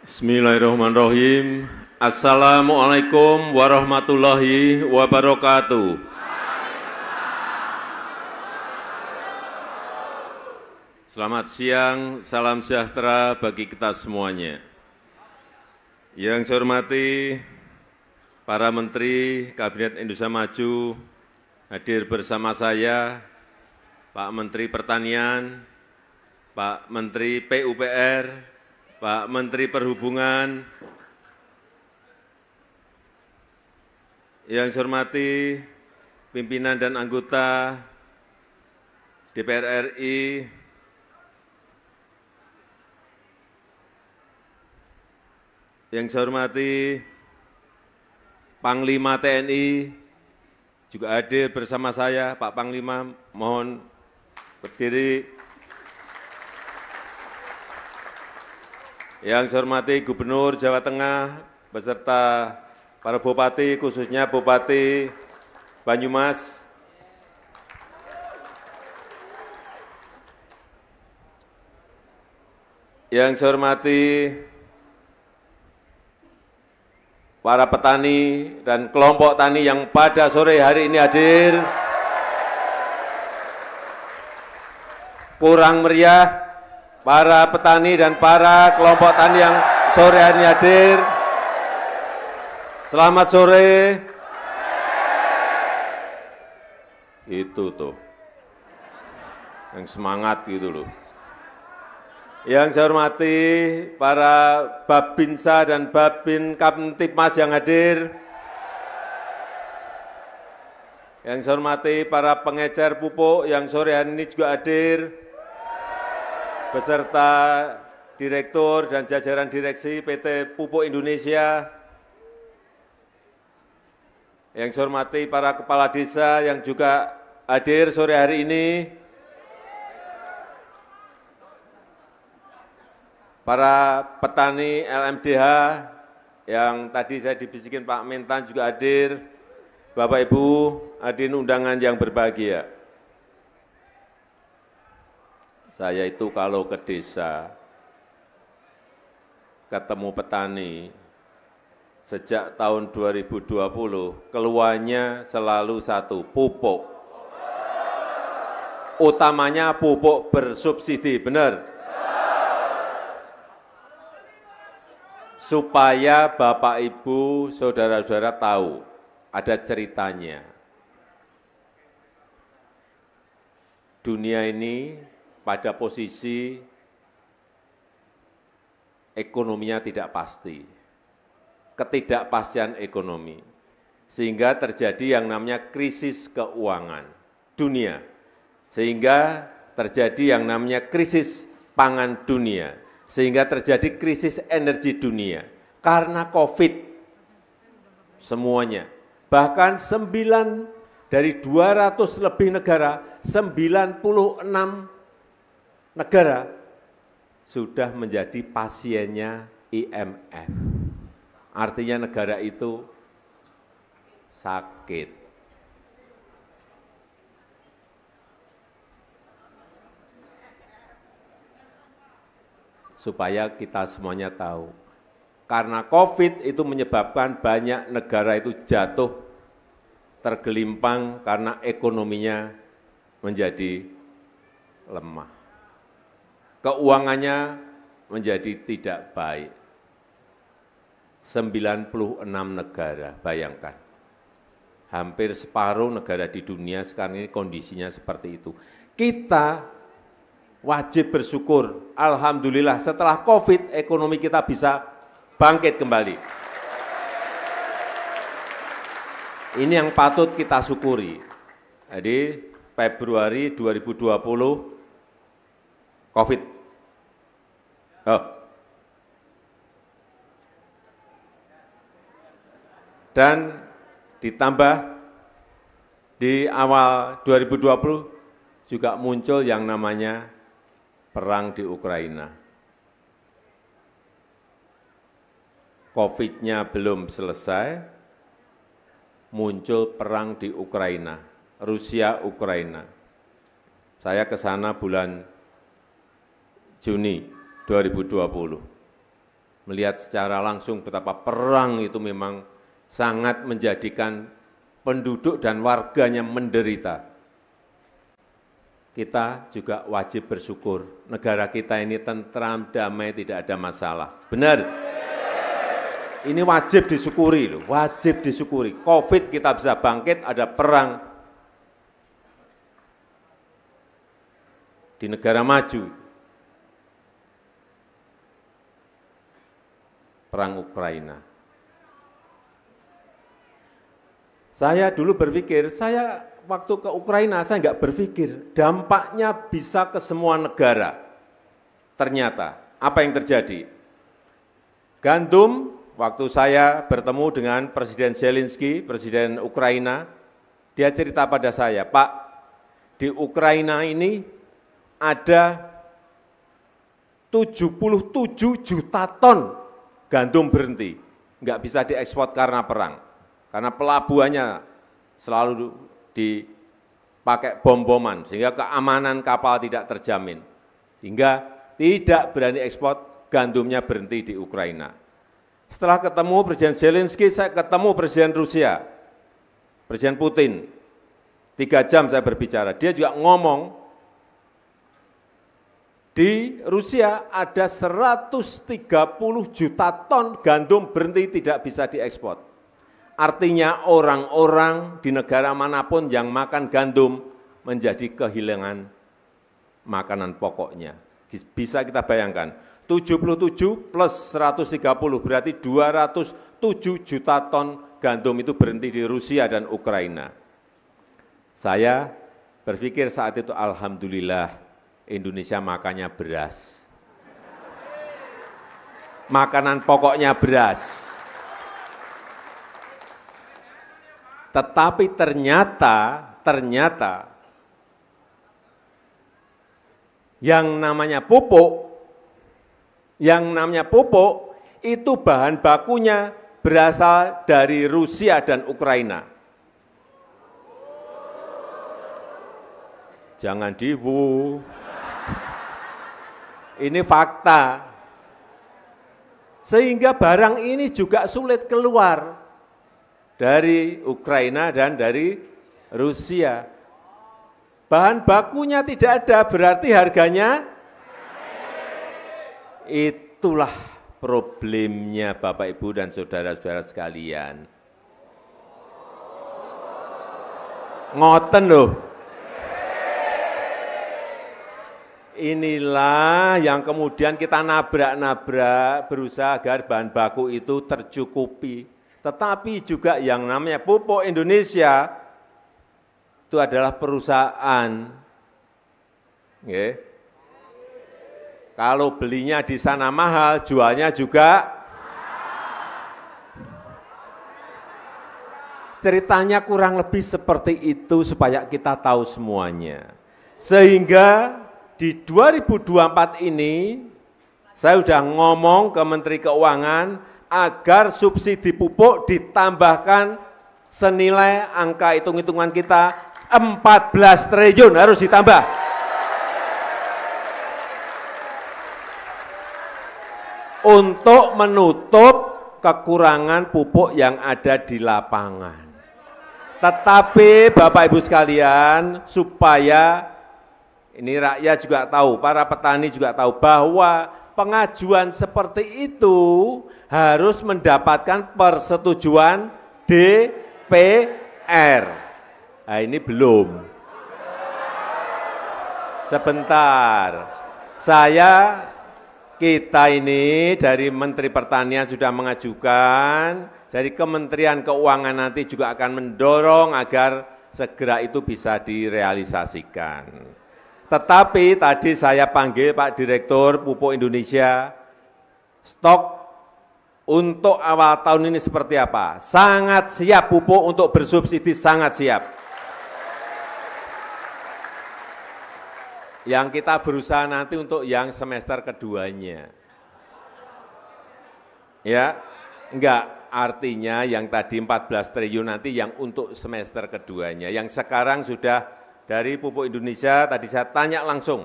Bismillahirrahmanirrahim. Assalamualaikum warahmatullahi wabarakatuh. Selamat siang, salam sejahtera bagi kita semuanya. Yang saya hormati para Menteri Kabinet Indonesia Maju, hadir bersama saya Pak Menteri Pertanian, Pak Menteri PUPR, Pak Menteri Perhubungan, yang saya hormati pimpinan dan anggota DPR RI, yang saya hormati Panglima TNI, juga hadir bersama saya, Pak Panglima, mohon berdiri. Yang saya hormati Gubernur Jawa Tengah beserta para Bupati, khususnya Bupati Banyumas. Yang saya hormati para petani dan kelompok tani yang pada sore hari ini hadir. Kurang meriah, para petani dan para kelompok tani yang sore hari ini hadir. Selamat sore. Itu tuh, yang semangat gitu loh. Yang saya hormati para Babinsa dan Babin Kamtipmas yang hadir. Yang saya hormati para pengecer pupuk yang sore hari ini juga hadir, beserta Direktur dan jajaran direksi PT Pupuk Indonesia. Yang saya hormati para kepala desa yang juga hadir sore hari ini, para petani LMDH yang tadi saya dibisikin Pak Mentan juga hadir, Bapak Ibu hadirin undangan yang berbahagia. Saya itu kalau ke desa, ketemu petani, sejak tahun 2020, keluarnya selalu satu, pupuk. Utamanya pupuk bersubsidi, benar? Supaya Bapak, Ibu, Saudara-saudara tahu, ada ceritanya. Dunia ini pada posisi ekonominya tidak pasti, ketidakpastian ekonomi, sehingga terjadi yang namanya krisis keuangan dunia, sehingga terjadi yang namanya krisis pangan dunia, sehingga terjadi krisis energi dunia, karena COVID semuanya. Bahkan 9 dari 200 lebih negara, 96 negara sudah menjadi pasiennya IMF. Artinya negara itu sakit. Supaya kita semuanya tahu, karena COVID itu menyebabkan banyak negara itu jatuh, tergelimpang karena ekonominya menjadi lemah. Keuangannya menjadi tidak baik. 96 negara, bayangkan. Hampir separuh negara di dunia sekarang ini kondisinya seperti itu. Kita wajib bersyukur, alhamdulillah setelah COVID ekonomi kita bisa bangkit kembali. Ini yang patut kita syukuri. Jadi Februari 2020 COVID. Dan ditambah di awal 2020 juga muncul yang namanya perang di Ukraina. COVID-nya belum selesai, muncul perang di Ukraina, Rusia-Ukraina. Saya ke sana bulan Juni 2020. melihat secara langsung betapa perang itu memang sangat menjadikan penduduk dan warganya menderita. Kita juga wajib bersyukur, negara kita ini tentram, damai, tidak ada masalah. Benar? Ini wajib disyukuri loh, wajib disyukuri. COVID kita bisa bangkit, ada perang di negara maju. Perang Ukraina. Saya dulu berpikir, saya waktu ke Ukraina saya enggak berpikir dampaknya bisa ke semua negara. Ternyata apa yang terjadi? Gandum, waktu saya bertemu dengan Presiden Zelensky, Presiden Ukraina, dia cerita pada saya, Pak, di Ukraina ini ada 77 juta ton gandum berhenti, nggak bisa diekspor karena perang, karena pelabuhannya selalu dipakai bom-boman, sehingga keamanan kapal tidak terjamin, sehingga tidak berani ekspor, gandumnya berhenti di Ukraina. Setelah ketemu Presiden Zelensky, saya ketemu Presiden Rusia, Presiden Putin, 3 jam saya berbicara, dia juga ngomong, di Rusia ada 130 juta ton gandum berhenti tidak bisa diekspor. Artinya orang-orang di negara manapun yang makan gandum menjadi kehilangan makanan pokoknya. Bisa kita bayangkan, 77 plus 130 berarti 207 juta ton gandum itu berhenti di Rusia dan Ukraina. Saya berpikir saat itu alhamdulillah Indonesia makannya beras. Makanan pokoknya beras. Tetapi ternyata yang namanya pupuk itu bahan bakunya berasal dari Rusia dan Ukraina. Jangan diwu. Ini fakta. Sehingga barang ini juga sulit keluar dari Ukraina dan dari Rusia. Bahan bakunya tidak ada, berarti harganya itulah problemnya Bapak Ibu dan saudara-saudara sekalian. Ngoten loh. Inilah yang kemudian kita nabrak-nabrak berusaha agar bahan baku itu tercukupi. Tetapi juga yang namanya pupuk Indonesia itu adalah perusahaan. Kalau belinya di sana mahal, jualnya juga. Ceritanya kurang lebih seperti itu supaya kita tahu semuanya. Sehingga di 2024 ini, saya sudah ngomong ke Menteri Keuangan agar subsidi pupuk ditambahkan senilai angka hitung-hitungan kita 14 triliun harus ditambah. Untuk menutup kekurangan pupuk yang ada di lapangan. Tetapi Bapak Ibu sekalian, supaya ini rakyat juga tahu, para petani juga tahu bahwa pengajuan seperti itu harus mendapatkan persetujuan DPR. Nah, ini belum. Sebentar, kita ini dari Menteri Pertanian sudah mengajukan, dari Kementerian Keuangan nanti juga akan mendorong agar segera itu bisa direalisasikan. Tetapi tadi saya panggil Pak Direktur Pupuk Indonesia, stok untuk awal tahun ini seperti apa? Sangat siap pupuk untuk bersubsidi, sangat siap. Yang kita berusaha nanti untuk yang semester keduanya. Ya, enggak, artinya yang tadi 14 triliun nanti yang untuk semester keduanya. Yang sekarang sudah dari Pupuk Indonesia, tadi saya tanya langsung,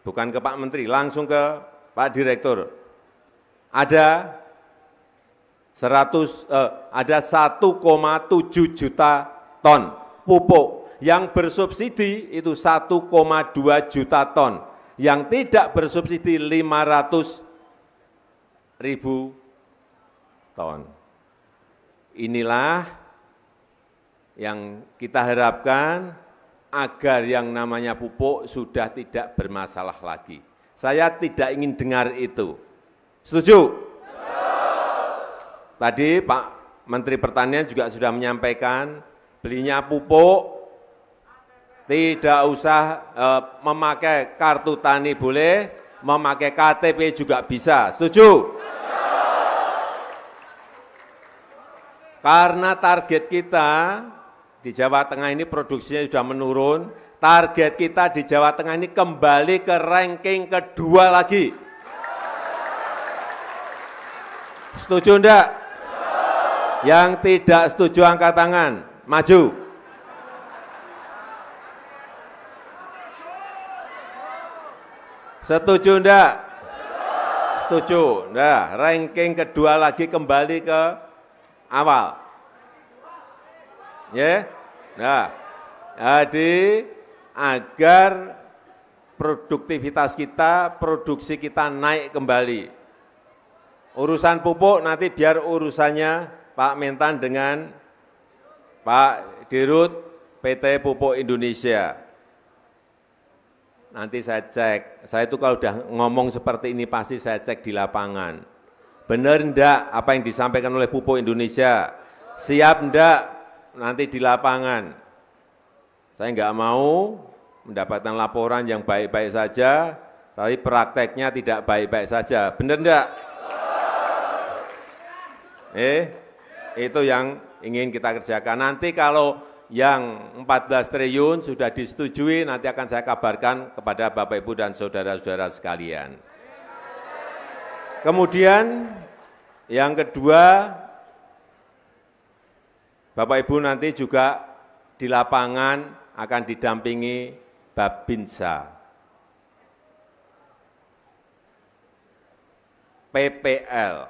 bukan ke Pak Menteri, langsung ke Pak Direktur, ada 1,7 juta ton pupuk, yang bersubsidi itu 1,2 juta ton, yang tidak bersubsidi 500.000 ton. Inilah yang kita harapkan agar yang namanya pupuk sudah tidak bermasalah lagi. Saya tidak ingin dengar itu. Setuju? Tadi Pak Menteri Pertanian juga sudah menyampaikan, belinya pupuk tidak usah memakai kartu tani boleh, memakai KTP juga bisa. Setuju? Karena target kita di Jawa Tengah ini produksinya sudah menurun, target kita di Jawa Tengah ini kembali ke ranking kedua lagi. Setuju enggak? Yang tidak setuju angkat tangan, maju. Setuju enggak? Setuju. Nah, ranking kedua lagi kembali ke awal. Ya. Nah, jadi agar produktivitas kita, produksi kita naik kembali. Urusan pupuk nanti biar urusannya Pak Mentan dengan Pak Dirut PT Pupuk Indonesia. Nanti saya cek, saya itu kalau udah ngomong seperti ini pasti saya cek di lapangan. Benar enggak apa yang disampaikan oleh Pupuk Indonesia? Siap enggak nanti di lapangan? Saya enggak mau mendapatkan laporan yang baik-baik saja, tapi prakteknya tidak baik-baik saja. Benar enggak? Itu yang ingin kita kerjakan. Nanti kalau yang 14 triliun sudah disetujui, nanti akan saya kabarkan kepada Bapak Ibu dan saudara-saudara sekalian. Kemudian yang kedua, Bapak Ibu nanti juga di lapangan akan didampingi Babinsa, PPL,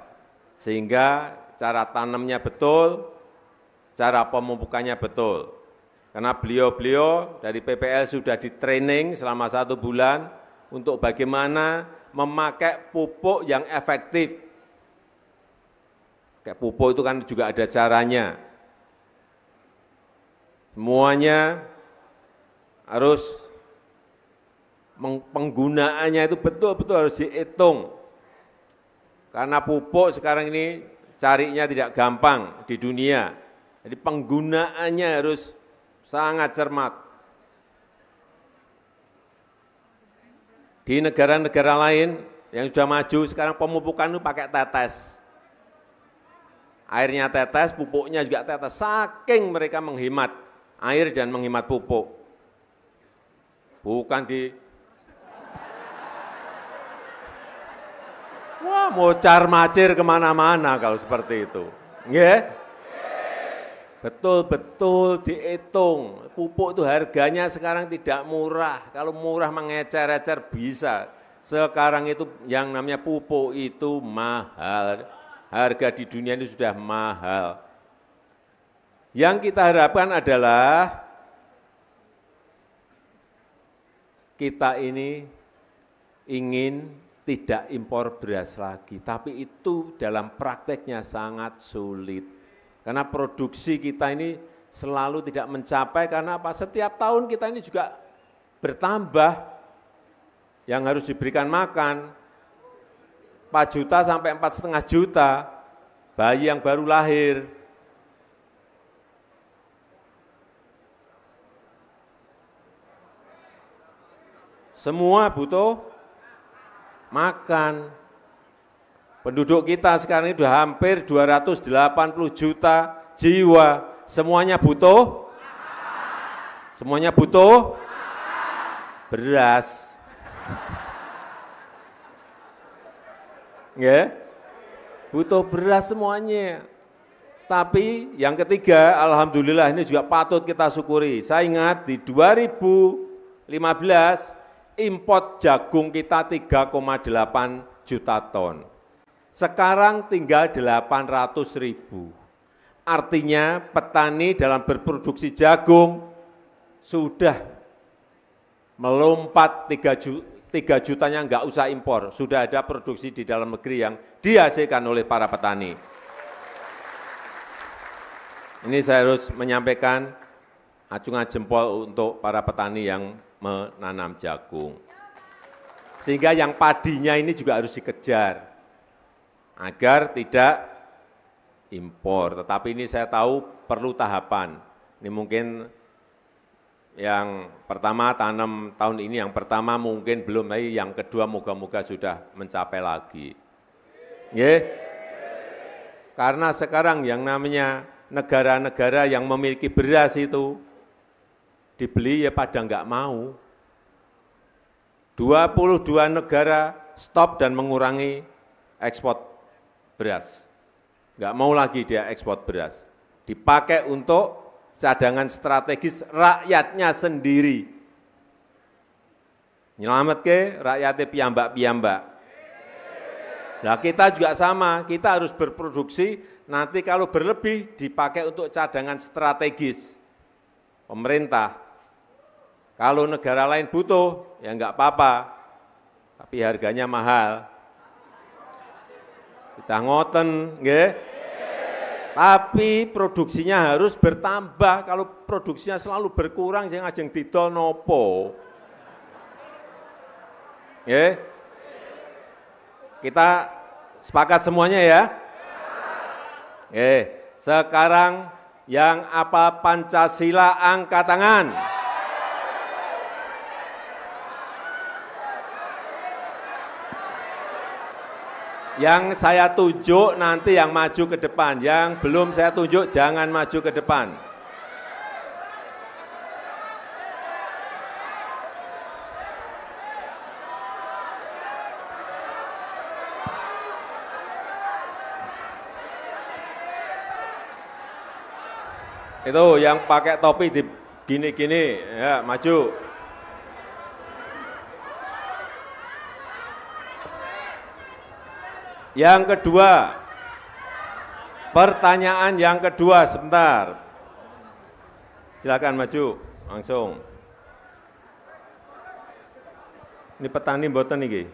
sehingga cara tanamnya betul, cara pemupukannya betul. Karena beliau-beliau dari PPL sudah di-training selama 1 bulan untuk bagaimana memakai pupuk yang efektif. Kayak pupuk itu kan juga ada caranya. Semuanya harus penggunaannya itu betul-betul harus dihitung. Karena pupuk sekarang ini carinya tidak gampang di dunia. Jadi penggunaannya harus sangat cermat. Di negara-negara lain yang sudah maju sekarang pemupukan itu pakai tetes. Airnya tetes, pupuknya juga tetes. Saking mereka menghemat air dan menghemat pupuk. Bukan di wah, mocar-macir kemana-mana kalau seperti itu. Nggih? Betul-betul dihitung. Pupuk itu harganya sekarang tidak murah. Kalau murah mengecer-ecer bisa. Sekarang itu yang namanya pupuk itu mahal. Harga di dunia ini sudah mahal. Yang kita harapkan adalah kita ini ingin tidak impor beras lagi, tapi itu dalam prakteknya sangat sulit. Karena produksi kita ini selalu tidak mencapai, karena apa? Setiap tahun kita ini juga bertambah yang harus diberikan makan, 4 juta sampai 4,5 juta, bayi yang baru lahir. Semua butuh makan. Penduduk kita sekarang ini sudah hampir 280 juta jiwa. Semuanya butuh? Semuanya butuh? Beras. Ya? Butuh beras semuanya. Tapi yang ketiga, alhamdulillah ini juga patut kita syukuri. Saya ingat di 2015, import jagung kita 3,8 juta ton. Sekarang tinggal 800.000. Artinya petani dalam berproduksi jagung sudah melompat 3 jutanya nggak usah impor. Sudah ada produksi di dalam negeri yang dihasilkan oleh para petani. Ini saya harus menyampaikan acungan jempol untuk para petani yang menanam jagung. Sehingga yang padinya ini juga harus dikejar agar tidak impor. Tetapi ini saya tahu perlu tahapan. Ini mungkin yang pertama tanam tahun ini, yang pertama mungkin belum, tapi yang kedua moga-moga sudah mencapai lagi. Karena sekarang yang namanya negara-negara yang memiliki beras itu dibeli ya pada nggak mau. 22 negara stop dan mengurangi ekspor beras. Nggak mau lagi dia ekspor beras. Dipakai untuk cadangan strategis rakyatnya sendiri. Nyelamat ke rakyatnya piyambak-piyambak. Nah kita juga sama, kita harus berproduksi, nanti kalau berlebih dipakai untuk cadangan strategis. Pemerintah, kalau negara lain butuh, ya enggak apa-apa, tapi harganya mahal. Kita ngoten, nggih. Tapi produksinya harus bertambah. Kalau produksinya selalu berkurang, sing ajeng didol nopo? Nggih. Kita sepakat semuanya ya? Sekarang yang apa Pancasila angkat tangan. Yang saya tunjuk nanti yang maju ke depan, yang belum saya tunjuk jangan maju ke depan. Itu yang pakai topi di gini-gini, ya maju. Yang kedua, pertanyaan yang kedua, sebentar. Silakan maju, langsung. Ini petani mboten niki.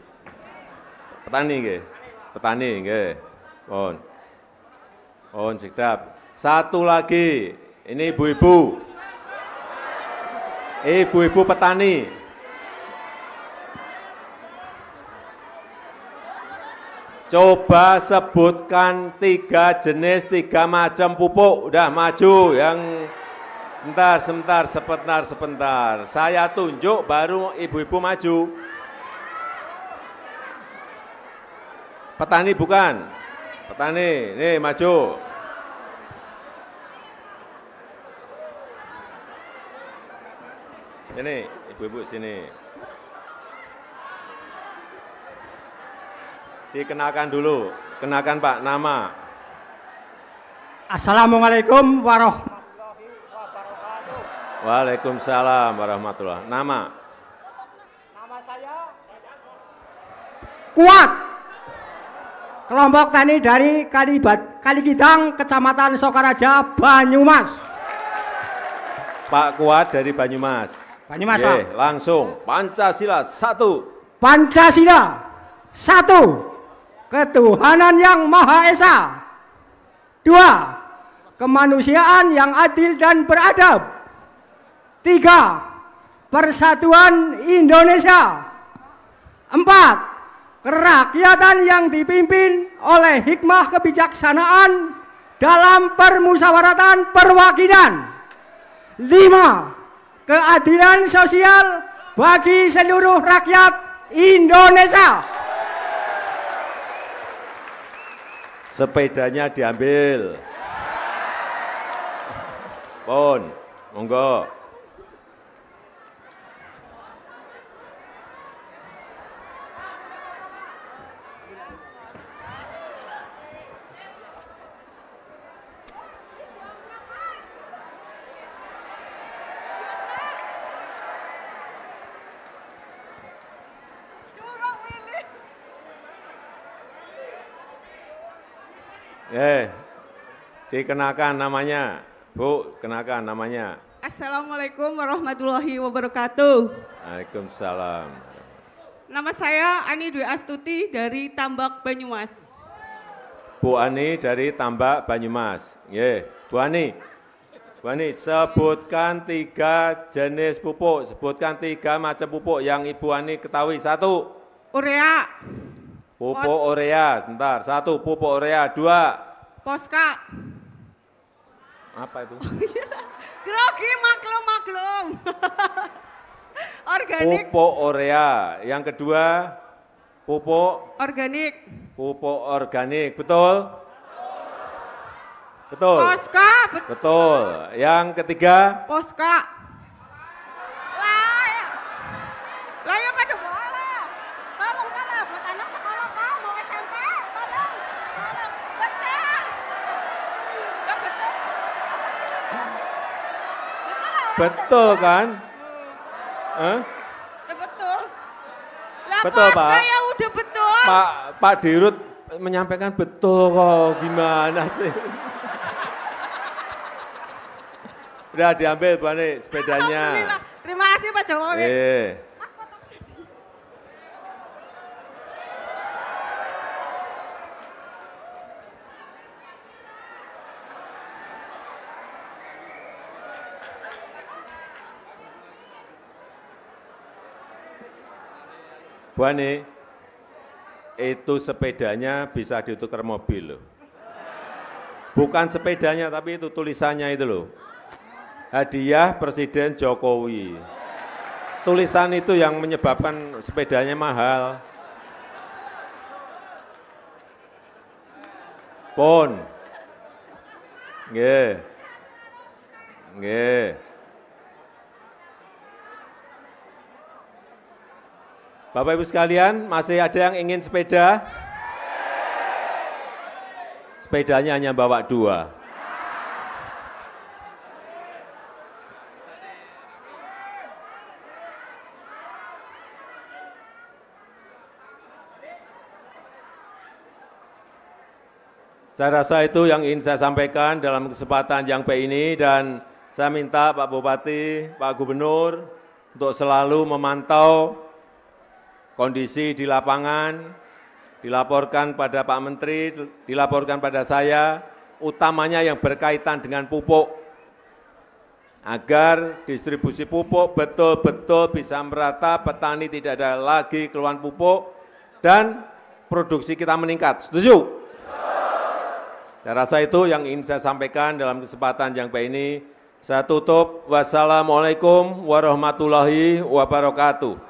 Petani nggih. Petani nggih. Mohon sedap. Satu lagi, ini ibu-ibu. Ibu-ibu petani. Coba sebutkan 3 jenis, 3 macam pupuk. Udah maju, yang sebentar. Saya tunjuk baru ibu-ibu maju. Petani bukan? Petani, nih maju. Ini ibu-ibu sini. Dikenalkan dulu, kenalkan Pak, nama. Assalamualaikum warahmatullahi wabarakatuh. Waalaikumsalam warahmatullahi. Nama? Nama saya Kuat. Kelompok tani dari Kaligidang, Kecamatan Sokaraja, Banyumas. Pak Kuat dari Banyumas. Banyumas, Pak. Langsung, Pancasila 1. Pancasila 1. Ketuhanan yang Maha Esa. 2. Kemanusiaan yang adil dan beradab. 3. Persatuan Indonesia. 4. Kerakyatan yang dipimpin oleh hikmah kebijaksanaan dalam permusyawaratan perwakilan. 5. Keadilan sosial bagi seluruh rakyat Indonesia. Sepedanya diambil. Pon, monggo. Dikenakan namanya. Bu, kenakan namanya. Assalamualaikum warahmatullahi wabarakatuh. Waalaikumsalam. Nama saya Ani Dwi Astuti dari Tambak Banyumas. Bu Ani dari Tambak Banyumas. Bu Ani. Bu Ani, sebutkan 3 jenis pupuk, sebutkan 3 macam pupuk yang Ibu Ani ketahui. 1. Urea. Pupuk urea, sebentar. 1. Pupuk urea. 2. Poska. Apa itu? Grogi maklum. Organik. Pupuk urea. Yang kedua, pupuk Organik. pupuk organik. Betul? Betul. Poska. Betul. Yang ketiga, Poska. Lah ya pada bola. Tolong kalah buat anak sekolah Pak, mau SMP. Tolong. Betul. Ya betul. betul kan? Ya betul. Lah Betul, Poska Pak. ya udah betul. Pak Dirut menyampaikan betul kok, gimana sih? Udah diambil Bu Ani sepedanya. Alhamdulillah. Terima kasih Pak Jokowi. Bu Ani, itu sepedanya bisa ditukar mobil loh. Bukan sepedanya, tapi itu tulisannya itu loh. Hadiah Presiden Jokowi. Tulisan itu yang menyebabkan sepedanya mahal. Pun. Nggih. Nggih. Bapak Ibu sekalian, masih ada yang ingin sepeda? Sepedanya hanya bawa 2. Saya rasa itu yang ingin saya sampaikan dalam kesempatan yang baik ini, dan saya minta Pak Bupati, Pak Gubernur untuk selalu memantau kondisi di lapangan, dilaporkan pada Pak Menteri, dilaporkan pada saya, utamanya yang berkaitan dengan pupuk, agar distribusi pupuk betul-betul bisa merata, petani tidak ada lagi keluhan pupuk, dan produksi kita meningkat. Setuju? Saya rasa itu yang ingin saya sampaikan dalam kesempatan yang baik ini. Saya tutup. Wassalamualaikum warahmatullahi wabarakatuh.